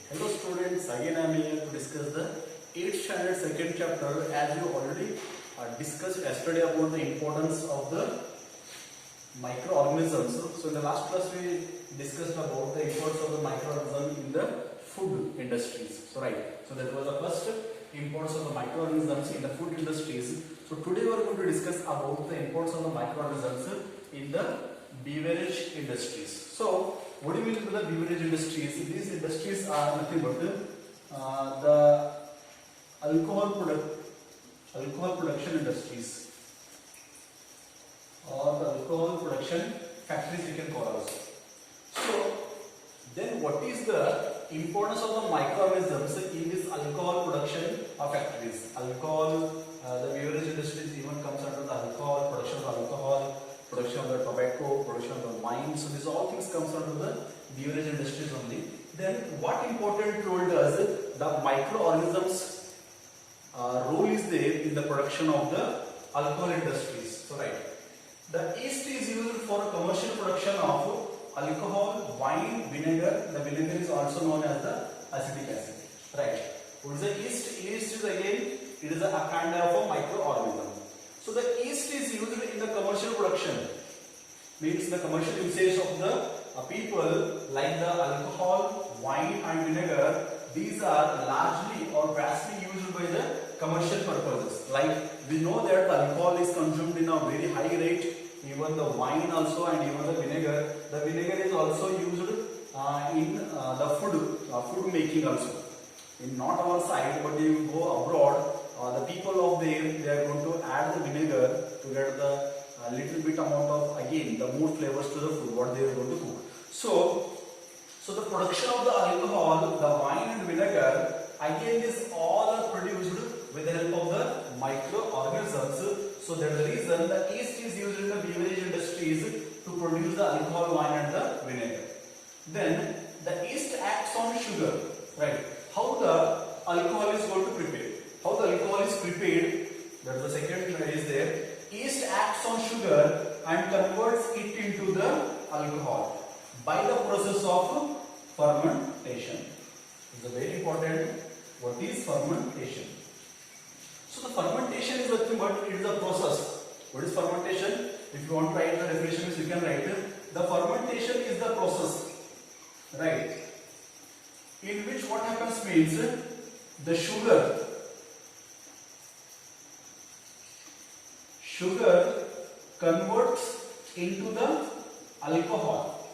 Hello students, again I am here to discuss the 8th standard second chapter. As you already discussed yesterday about the importance of the microorganisms. So in the last class we discussed about the importance of the microorganisms in the food industries. So that was the first importance of the microorganisms in the food industries. So today we are going to discuss about the importance of the microorganisms in the beverage industries. So what do you mean by the beverage industries? These industries are nothing but the alcohol production industries or the alcohol production factories we can call also. So then what is the importance of the microorganisms in this alcohol production factories? Alcohol, the beverage industries even comes under the alcohol, production of alcohol, production of the tobacco, production of the wine. So these all things comes under the beverage industries only. Then what important role does the microorganisms role is there in the production of the alcohol industries? So the yeast is used for commercial production of alcohol, wine, vinegar. The vinegar is also known as the acetic acid. What is the yeast? Yeast is again, it is a kind of a microorganism. So the yeast is used in the commercial production, means the commercial usage of the people like the alcohol, wine and vinegar. These are largely or vastly used by the commercial purposes. Like we know that the alcohol is consumed in a very high rate, even the wine also and even the vinegar. The vinegar is also used in the food making also. In not our side, but you go abroad, the people of there, they are going to add the vinegar to get the little bit amount of, again, the more flavors to the food what they are going to cook. So the production of the alcohol, the wine and vinegar, again this all are produced with the help of the microorganisms. So that is the reason the yeast is used in the beverage industries to produce the alcohol, wine and the vinegar. Then the yeast acts on sugar, How the alcohol is going to prepare? How the alcohol is prepared? That is the second is there. Yeast acts on sugar and converts it into the alcohol by the process of fermentation. It is a very important. What is fermentation? So the fermentation is nothing but it is a process. What is fermentation? If you want to write the definitions, you can write it. The fermentation is the process, in which what happens means the sugar converts into the alcohol,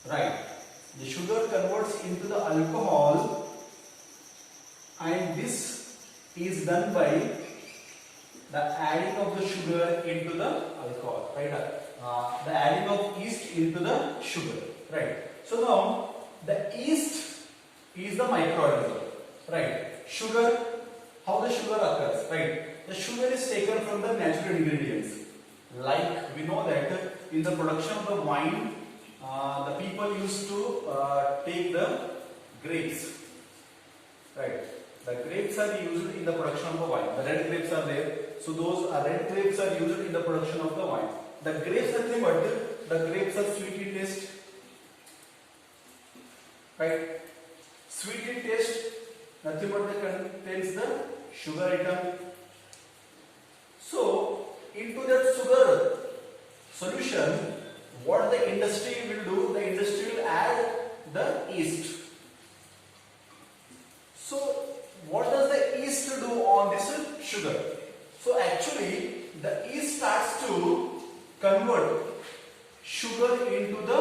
The sugar converts into the alcohol, and this is done by the adding of the sugar into the alcohol, The adding of yeast into the sugar, So now the yeast is the microorganism, Sugar, how the sugar occurs, The sugar is taken from the natural ingredients. Like we know that in the production of the wine, the people used to take the grapes, The grapes are used in the production of the wine. The red grapes are there, so those red grapes are used in the production of the wine. The grapes are nothing but the grapes are sweet in taste, Sweet in taste, nothing but contains the sugar item. So into that sugar solution, what the industry will do? The industry will add the yeast. So what does the yeast do on this sugar? So actually the yeast starts to convert sugar into the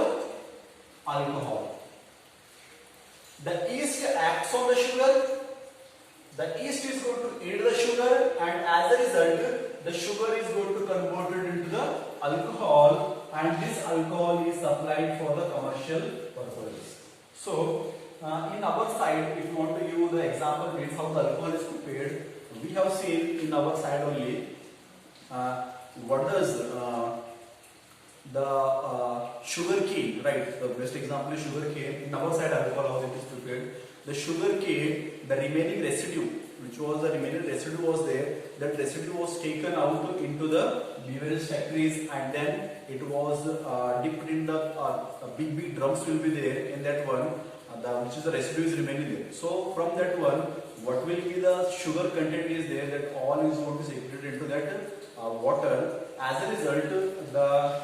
alcohol. The yeast acts on the sugar. The yeast is going to eat the sugar, and as a result, the sugar is going to convert it into the alcohol, and this alcohol is supplied for the commercial purposes. So in our side, if you want to give the example means how the alcohol is prepared, we have seen in our side only what does the sugar cane, The best example is sugar cane. In our side, alcohol how it is prepared. The sugar cane, the remaining residue, which was the remaining residue was there. That residue was taken out into the beverage factories, and then it was dipped in the big drums will be there in that one. which is the residue is remaining there. So from that one, what will be the sugar content is there, that all is going to secreted into that water. As a result, the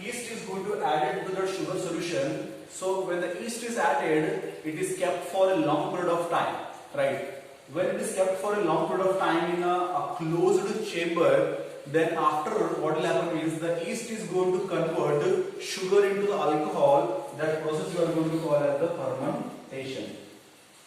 yeast is going to add it to the sugar solution. So when the yeast is added, it is kept for a long period of time, right? When it is kept for a long period of time in a closed chamber, then after what will happen is the yeast is going to convert sugar into the alcohol. That process we are going to call as the fermentation.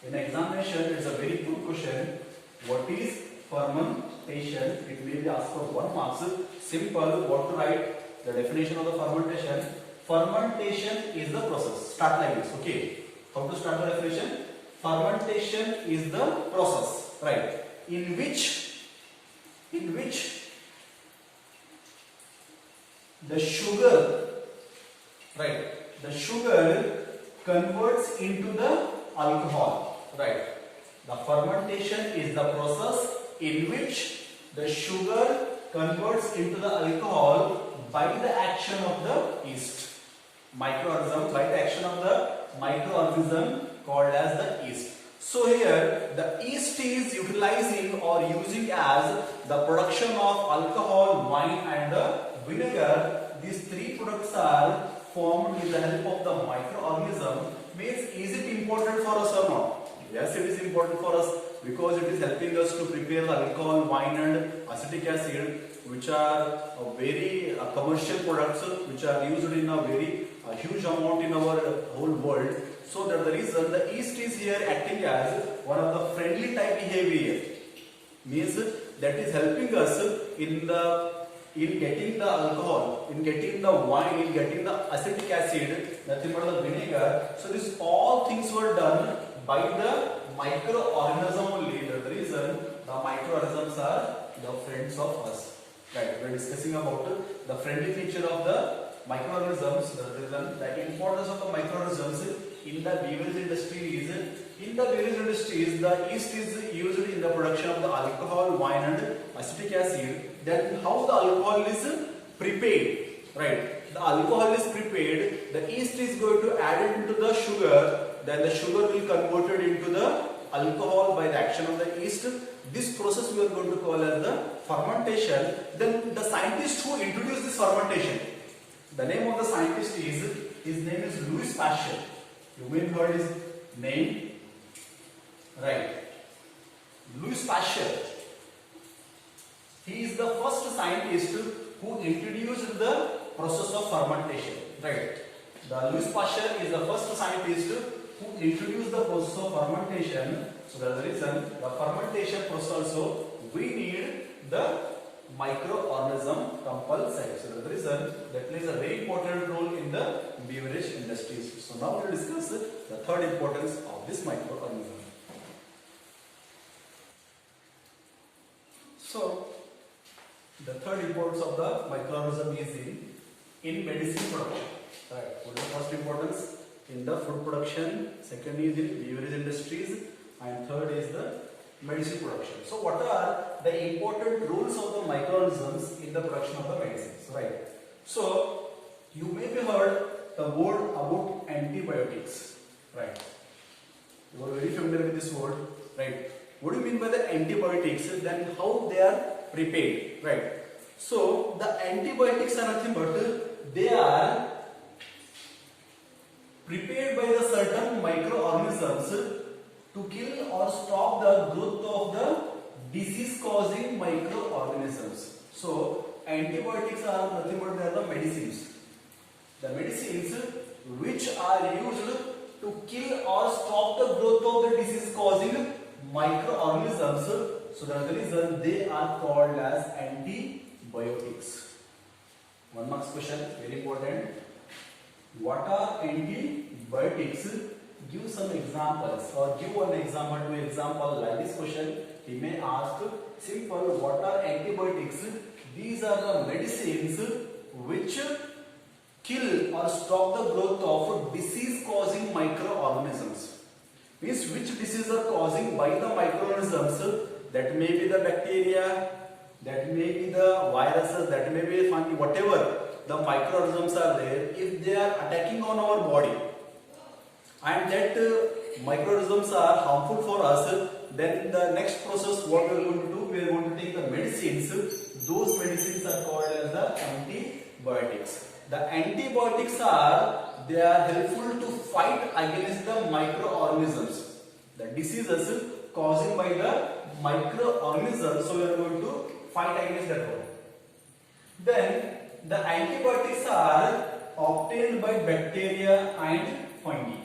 In examination, it's a very good question. What is fermentation? It may be asked for 1 marks. Simple. What to write? The definition of the fermentation. Fermentation is the process. Start like this. Okay. How to start the definition? Fermentation is the process, right? In which the sugar, right? The sugar converts into the alcohol, right? The fermentation is the process in which the sugar converts into the alcohol by the action of the yeast microorganism, by the action of the microorganism called as the yeast. So here the yeast is utilizing or using as the production of alcohol, wine and the vinegar. These three products are formed with the help of the microorganism. Means, is it important for us or not? Yes, it is important for us because it is helping us to prepare the alcohol, wine and acetic acid, which are very commercial products which are used in a very huge amount in our whole world. So that the reason the yeast is here acting as one of the friendly type behavior, means that is helping us in getting the alcohol, in getting the wine, in getting the acetic acid, nothing but the vinegar. So this all things were done by the microorganism only. That's the reason the microorganisms are the friends of us. Right? We are discussing about the friendly nature of the microorganisms. The reason the importance of the microorganisms in the beverage industry is, in the beverage industries, the yeast is used in the production of the alcohol, wine and acetic acid. Then how the alcohol is prepared, right? The alcohol is prepared, the yeast is going to add it into the sugar, then the sugar will convert it into the alcohol by the action of the yeast. This process we are going to call as the fermentation. Then the scientist who introduced this fermentation, the name of the scientist is, his name is Louis Pasteur. You may have heard his name, right? Louis Pasteur. He is the first scientist who introduced the process of fermentation, right? The Louis Pasteur is the first scientist who introduced the process of fermentation. So that's the reason the fermentation process also we need the microorganism compulsory. So that's the reason that plays a very important role in the beverage industries. So now we will discuss the third importance of this microorganism. So the third importance of the microorganism is in medicine production. Right. What is the first importance? In the food production, second is in beverage industries, and third is the medicine production. So what are the important roles of the microorganisms in the production of the medicines, right? So you may have heard the word about antibiotics, right? You are very familiar with this word, right? What do you mean by the antibiotics? Then how they are prepared, right? So the antibiotics are nothing but they are prepared by the certain microorganisms to kill or stop the growth of the disease causing microorganisms. So antibiotics are nothing but they are the medicines. The medicines which are used to kill or stop the growth of the disease causing microorganisms. So that's the reason they are called as antibiotics. 1 marks question, very important. What are antibiotics? Give some examples or give one example, two example like this question. He may ask simple, what are antibiotics? These are the medicines which kill or stop the growth of disease causing microorganisms. Means which diseases are causing by the microorganisms, that may be the bacteria, that may be the viruses, that may be fungi, whatever the microorganisms are there, if they are attacking on our body, and that microorganisms are harmful for us, then the next process what we are going to do, we are going to take the medicines. Those medicines are called as the antibiotics. The antibiotics they are helpful to fight against the microorganisms, the diseases caused by the microorganisms. So we are going to fight against that one. Then the antibiotics are obtained by bacteria and fungi.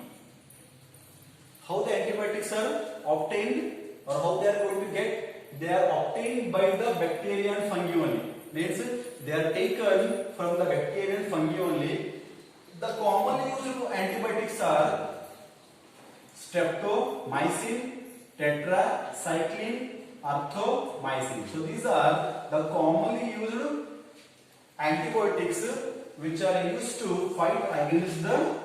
How the antibiotics are obtained, or how they are going to get? They are obtained by the bacteria and fungi only. Means they are taken from the bacteria and fungi only. The commonly used antibiotics are streptomycin, tetracycline, erythromycin. So these are the commonly used antibiotics which are used to fight against the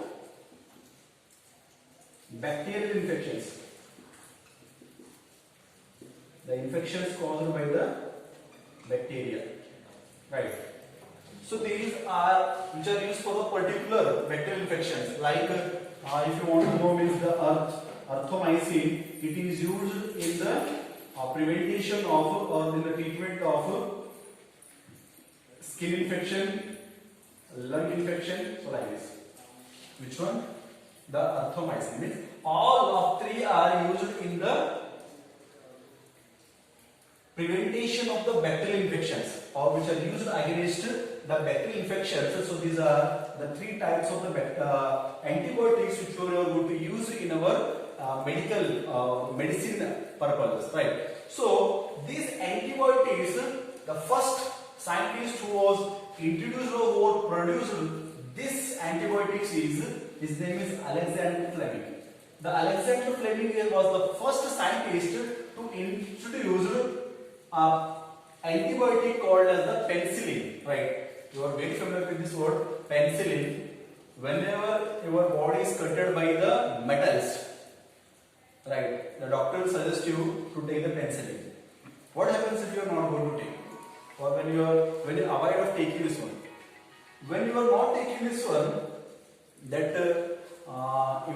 bacterial infections. The infections caused by the bacteria, right? So these are which are used for the particular bacterial infections. Like if you want to know, means the erythromycin, it is used in the prevention of or in the treatment of skin infection, lung infection. So like this. Which one? The erythromycin. Means all of three are used in the prevention of the bacterial infections, or which are used against the bacterial infections. So these are the three types of the antibiotics which we are going to use in our medicine purposes, right? So these antibiotics, the first scientist who was introduced or produced this antibiotics his name is Alexander Fleming. The Alexander Fleming was the first scientist to introduce antibiotic called as the penicillin, right? You are very familiar with this word, penicillin. Whenever your body is cutted by the metals, right, the doctor will suggest you to take the penicillin. What happens if you are not going to take, or when you avoid of taking this one? When you are not taking this one, that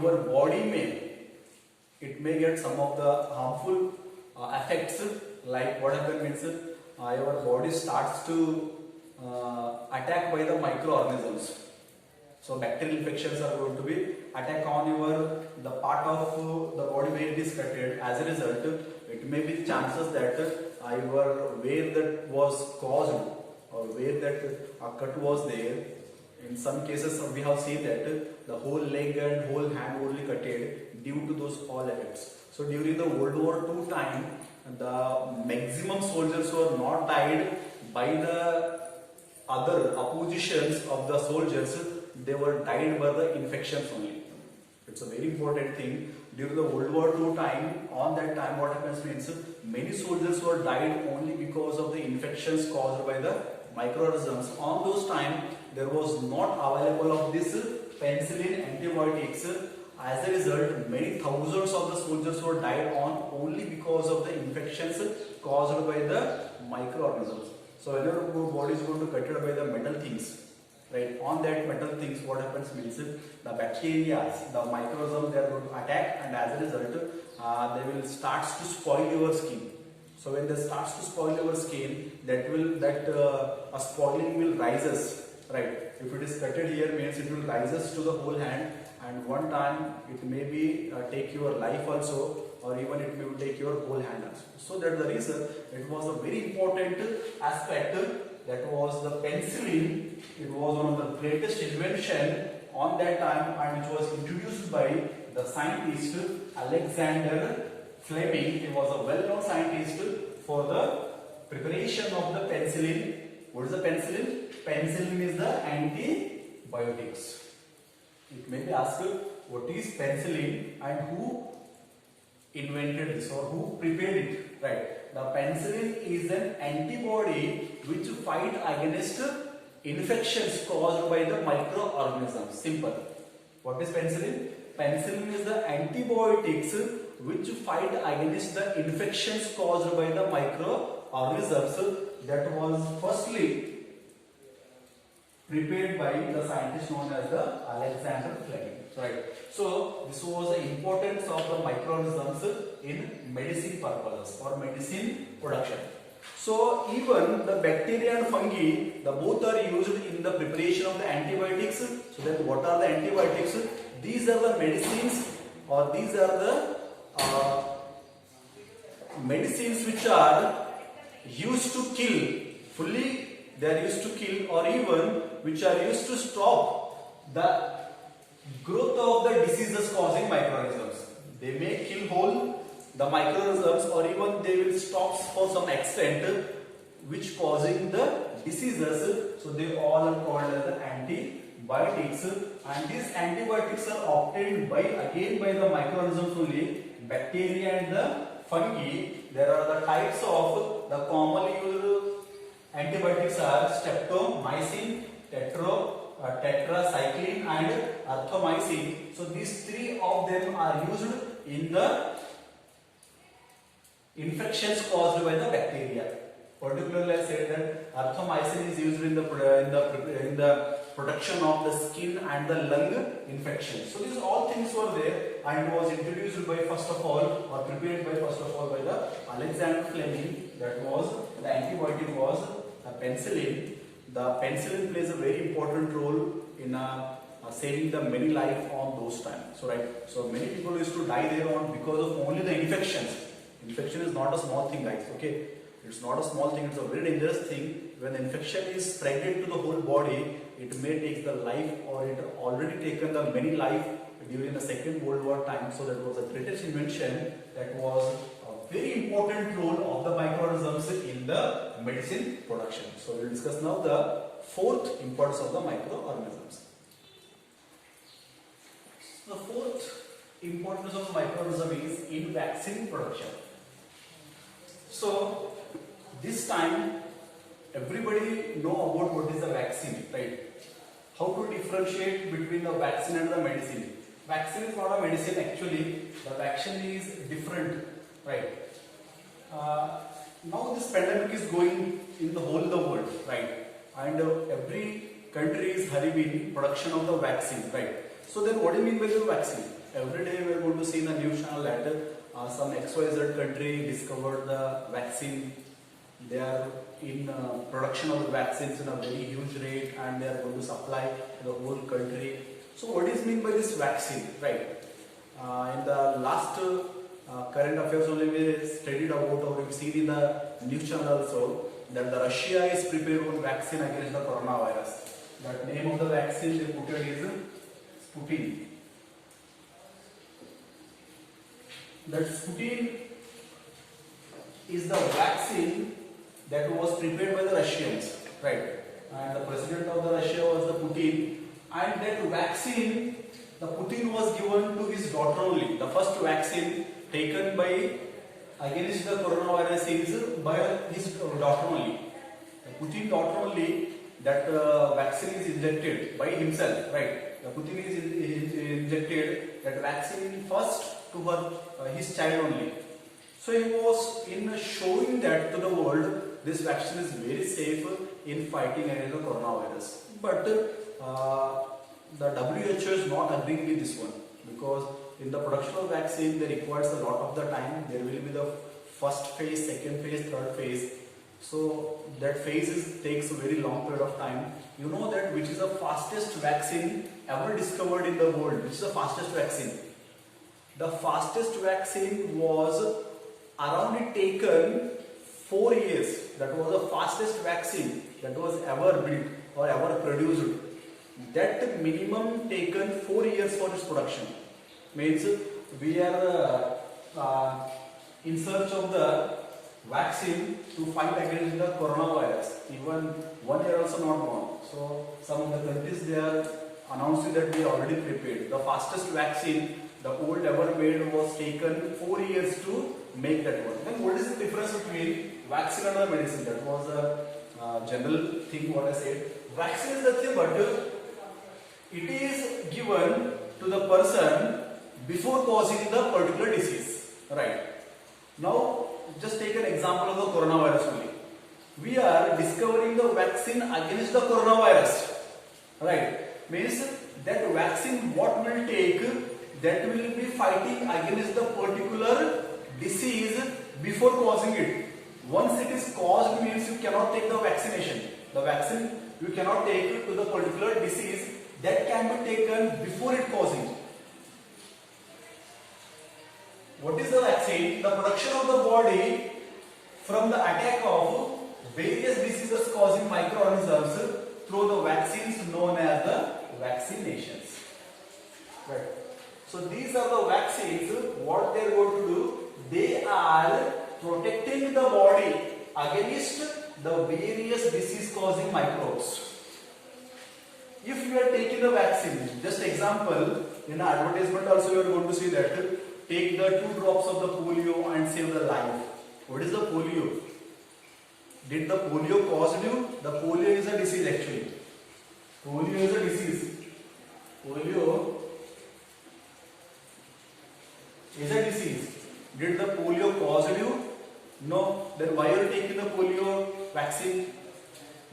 your body may get some of the harmful effects. Like what happens means your body starts to attack by the microorganisms. So bacterial infections are going to be attack on the part of the body where it is cutted. As a result, it may be chances that where that was caused or where that cut was there. In some cases, we have seen that the whole leg and whole hand only cutted due to those all effects. So during the World War II time, the maximum soldiers were not died by the other oppositions of the soldiers. They were died by the infections only. It's a very important thing. During the World War II time, on that time what happens means many soldiers were died only because of the infections caused by the microorganisms. On those time, there was not available of this penicillin antibiotics. As a result, many thousands of the soldiers were died on only because of the infections caused by the microorganisms. So whenever your body is going to cut by the metal things, right, on that metal things, what happens means the bacteria, the microorganisms, they are going to attack, and as a result, they will start to spoil your skin. So when they starts to spoil your skin, a spoiling will rises, right? If it is cutted here, means it will rises to the whole hand, and one time it may be take your life also, or even it may take your whole hand also. So that's the reason it was a very important aspect. That was the penicillin. It was one of the greatest invention on that time, and it was introduced by the scientist Alexander Fleming. He was a well-known scientist for the preparation of the penicillin. What is the penicillin? Penicillin is the antibiotics. It may be asked, what is penicillin and who invented this or who prepared it, right? The penicillin is an antibody which fight against infections caused by the microorganisms. Simple. What is penicillin? Penicillin is the antibiotics which fight against the infections caused by the microorganisms. That was firstly prepared by the scientist known as the Alexander Fleming. Right. So this was the importance of the microorganisms in medicine purposes or medicine production. So even the bacteria and fungi, the both are used in the preparation of the antibiotics. So then what are the antibiotics? These are the medicines, or these are the medicines which are used to kill fully. They are used to kill, or even which are used to stop the growth of the diseases causing microorganisms. They may kill whole the microorganisms, or even they will stop for some extent which causing the diseases. So they all are called as the antibiotics, and these antibiotics are obtained by the microorganisms only, bacteria and the fungi. There are the types of the commonly used antibiotics are streptomycin, tetracycline and erythromycin. So these three of them are used in the infections caused by the bacteria. Particularly, I said that erythromycin is used in the protection of the skin and the lung infection. So these all things were there and was introduced by first of all, or prepared by first of all by the Alexander Fleming. That was the antibiotic was the penicillin. The penicillin plays a very important role in saving the many life on those times. So right, so many people used to die there on because of only the infections. Infection is not a small thing, guys. Okay, it's not a small thing. It's a very dangerous thing. When the infection is spreaded to the whole body, it may take the life, or it already taken the many life during the Second World War time. So that was the greatest invention. That was a very important role of the microorganisms in the medicine production. So we will discuss now the fourth importance of the microorganisms. The fourth importance of the microorganism is in vaccine production. So this time everybody know about what is the vaccine, right? How to differentiate between the vaccine and the medicine. Vaccine is not a medicine actually. The vaccine is different, right? Now this pandemic is going in the whole the world, right? And every country is having production of the vaccine, right? So then what do you mean by the vaccine? Every day we are going to see in the news channel that some XYZ country discovered the vaccine. They are in production of the vaccines in a very huge rate, and they are going to supply to the whole country. So what is mean by this vaccine, right? In the last current affairs only we studied about, or we've seen in the news channel also, that the Russia is preparing one vaccine against the coronavirus. The name of the vaccine they put it is Sputnik. That Sputnik is the vaccine that was prepared by the Russians, right? And the president of the Russia was the Putin, and that vaccine, the Putin was given to his daughter only. The first vaccine taken by against the coronavirus is by his daughter only. The Putin daughter only, that vaccine is injected by himself, right? The Putin is injected that vaccine first to her his child only. So he was in showing that to the world, this vaccine is very safe in fighting against the coronavirus. But the WHO is not agreeing with this one, because in the production of vaccine there requires a lot of the time. There will be the first phase, second phase, third phase. So that phase takes a very long period of time. You know that which is the fastest vaccine ever discovered in the world? Which is the fastest vaccine? The fastest vaccine was around taken 4 years. That was the fastest vaccine that was ever built or ever produced. That minimum taken 4 years for its production. Means we are in search of the vaccine to fight against the coronavirus. Even 1 year also not gone. So some of the countries they are announcing that we are already prepared. The fastest vaccine the world ever made was taken 4 years to make that one. Then what is the difference between vaccine and the medicine? That was a general thing what I said. Vaccine is the thing, but it is given to the person before causing the particular disease, right? Now just take an example of the coronavirus only. We are discovering the vaccine against the coronavirus. Means that vaccine what will take, that will be fighting against the particular disease before causing it. Once it is caused means you cannot take the vaccination. The vaccine you cannot take to the particular disease that can be taken before it causing. What is the vaccine? The protection of the body from the attack of various diseases causing microorganisms through the vaccines known as the vaccinations. Right. So these are the vaccines. What they are going to do? They are protecting the body against the various disease causing microbes. If you are taking the vaccine, just example, in an advertisement also you are going to see that take the 2 drops of the polio and save the life. What is the polio? Did the polio cause you? The polio is a disease actually. Polio is a disease. Polio is a disease. Did the polio cause you? No. Then why are you taking the polio vaccine?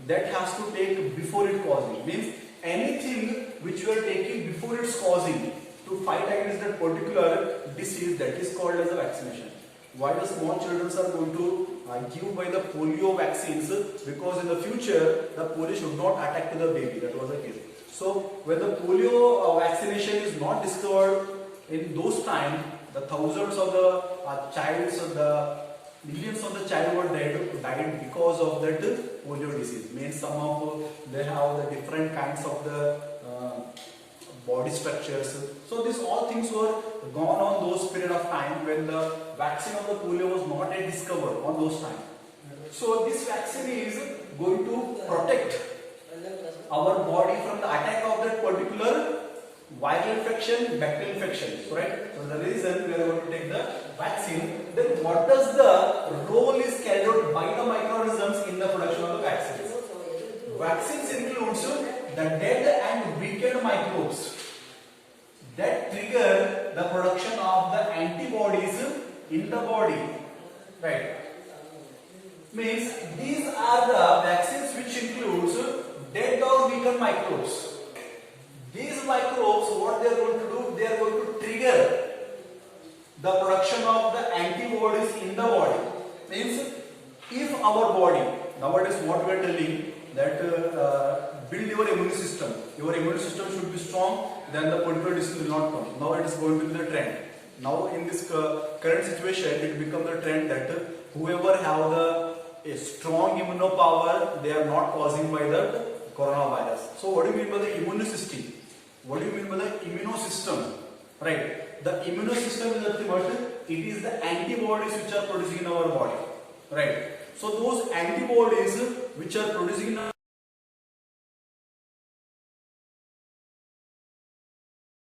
That has to take before it causing. Means anything which you are taking before it's causing to fight against that particular disease, that is called as a vaccination. Why the small children are going to give by the polio vaccines? Because in the future the polio should not attack to the baby. That was the case. So when the polio vaccination is not discovered in those times, the thousands of the the millions of the child were died because of that polio disease. Means some of they have the different kinds of the body structures. So these all things were gone on those period of time when the vaccine of the polio was not yet discovered on those time. So this vaccine is going to protect our body from the attack of that particular viral infection, bacterial infection, right? So the reason we are going to take the vaccine. Then what does the role is carried out by the microorganisms in the production of the vaccines? Vaccines includes the dead and weakened microbes that trigger the production of the antibodies in the body, right? Means these are the vaccines which includes dead or weakened microbes. These microbes, what they are going to do? They are going to trigger the production of the antibodies in the body. Means if our body, nowadays what we are telling that build your immune system. Your immune system should be strong, then the particular disease will not come. Now it is going to be the trend. Now in this current situation, it becomes the trend that whoever have a strong immune power, they are not causing by the coronavirus. So what do you mean by the immune system? What do you mean by the immune system? Right. The immune system is nothing but it is the antibodies which are producing in our body. Right. So those antibodies which are producing in our